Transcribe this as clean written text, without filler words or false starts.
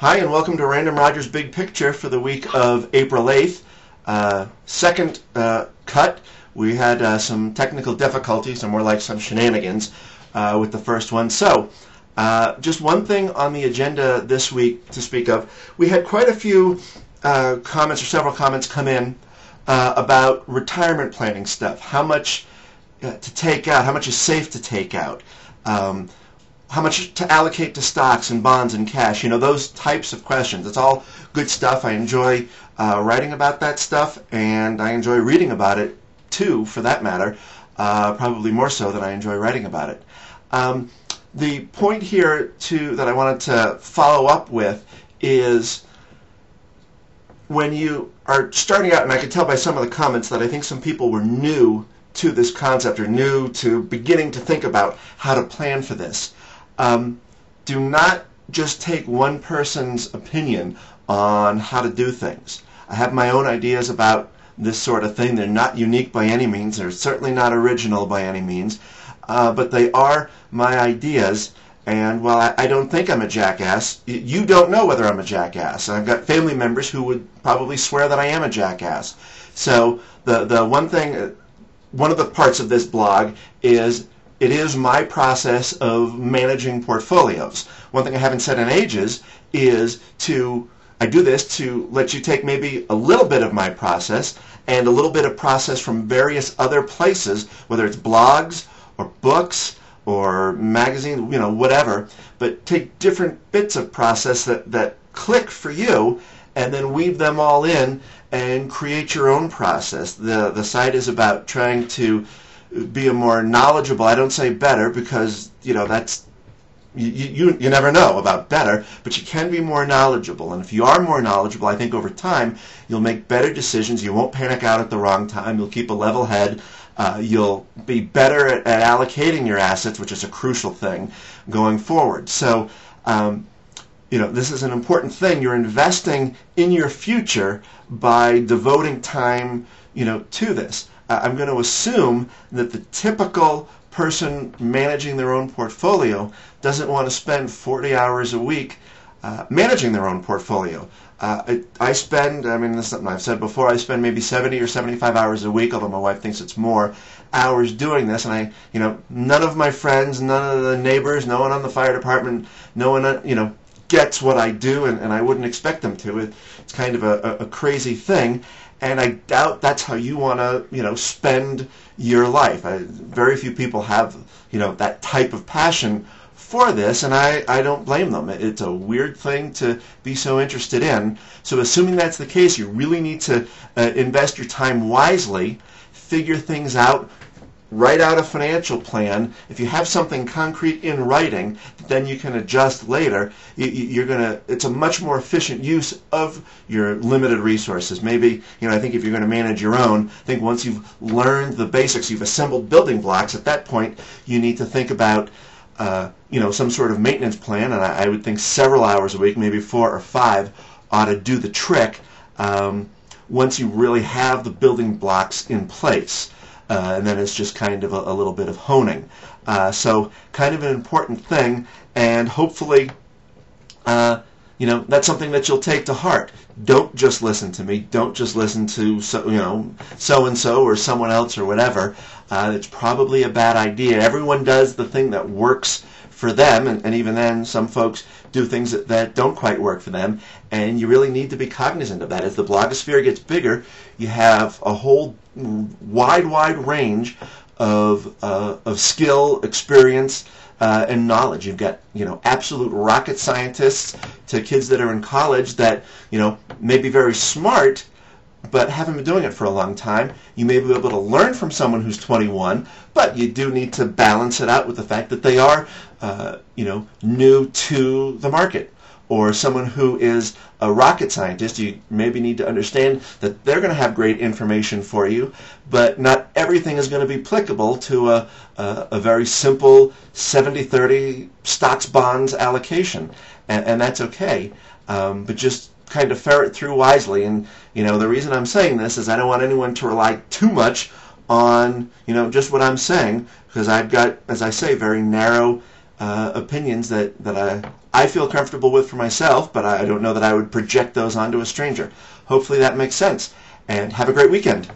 Hi, and welcome to Random Rogers Big Picture for the week of April 8th. Second cut. We had some technical difficulties, or more like some shenanigans, with the first one. So, just one thing on the agenda this week to speak of. We had quite a few comments, or several comments come in about retirement planning stuff. How much to take out, how much is safe to take out, how much to allocate to stocks and bonds and cash, those types of questions. It's all good stuff. I enjoy writing about that stuff, and I enjoy reading about it too, for that matter, probably more so than I enjoy writing about it. The point here that I wanted to follow up with is when you are starting out, and I could tell by some of the comments that I think some people were new to this concept or new to beginning to think about how to plan for this. Do not just take one person's opinion on how to do things. I have my own ideas about this sort of thing. They're not unique by any means. They're certainly not original by any means. But they are my ideas. And while I don't think I'm a jackass, you don't know whether I'm a jackass. I've got family members who would probably swear that I am a jackass. So the one of the parts of this blog is it is my process of managing portfolios. One thing I haven't said in ages is I do this to let you take maybe a little bit of my process and a little bit of process from various other places, whether it's blogs or books or magazines, whatever, but take different bits of process that click for you and then weave them all in and create your own process. The site is about trying to be a more knowledgeable, I don't say better because, that's, you never know about better, but you can be more knowledgeable. And if you are more knowledgeable, I think over time, you'll make better decisions. You won't panic out at the wrong time. You'll keep a level head. You'll be better at allocating your assets, which is a crucial thing going forward. So, this is an important thing. You're investing in your future by devoting time, to this. I'm going to assume that the typical person managing their own portfolio doesn't want to spend 40 hours a week managing their own portfolio. I spend, this is something I've said before, I spend maybe 70 or 75 hours a week, although my wife thinks it's more hours doing this, and none of my friends, none of the neighbors, no one on the fire department, no one, gets what I do, and I wouldn't expect them to. It's kind of a crazy thing. And I doubt that's how you want to, spend your life. Very few people have, that type of passion for this, and I don't blame them. It's a weird thing to be so interested in. So assuming that's the case, you really need to invest your time wisely, figure things out, write out a financial plan. If you have something concrete in writing, then you can adjust later. It's a much more efficient use of your limited resources. Maybe, I think if you're going to manage your own, I think once you've learned the basics, you've assembled building blocks, at that point you need to think about some sort of maintenance plan, and I would think several hours a week, maybe 4 or 5, ought to do the trick once you really have the building blocks in place. And then it's just kind of a little bit of honing. So kind of an important thing, and hopefully, that's something that you'll take to heart. Don't just listen to me. Don't just listen to so-and-so or someone else or whatever. It's probably a bad idea. Everyone does the thing that works for them, and even then, some folks do things that don't quite work for them, and you really need to be cognizant of that. As the blogosphere gets bigger, you have a whole wide range of skill, experience, and knowledge. You've got, absolute rocket scientists to kids that are in college that, may be very smart, but haven't been doing it for a long time. You may be able to learn from someone who's 21, but you do need to balance it out with the fact that they are, new to the market. Or someone who is a rocket scientist, you maybe need to understand that they're going to have great information for you, but not everything is going to be applicable to a very simple 70-30 stocks bonds allocation, and that's okay. But just kind of ferret through wisely. And the reason I'm saying this is I don't want anyone to rely too much on just what I'm saying, because I've got, as I say, very narrow opinions that I feel comfortable with for myself, but I don't know that I would project those onto a stranger. Hopefully that makes sense. And have a great weekend.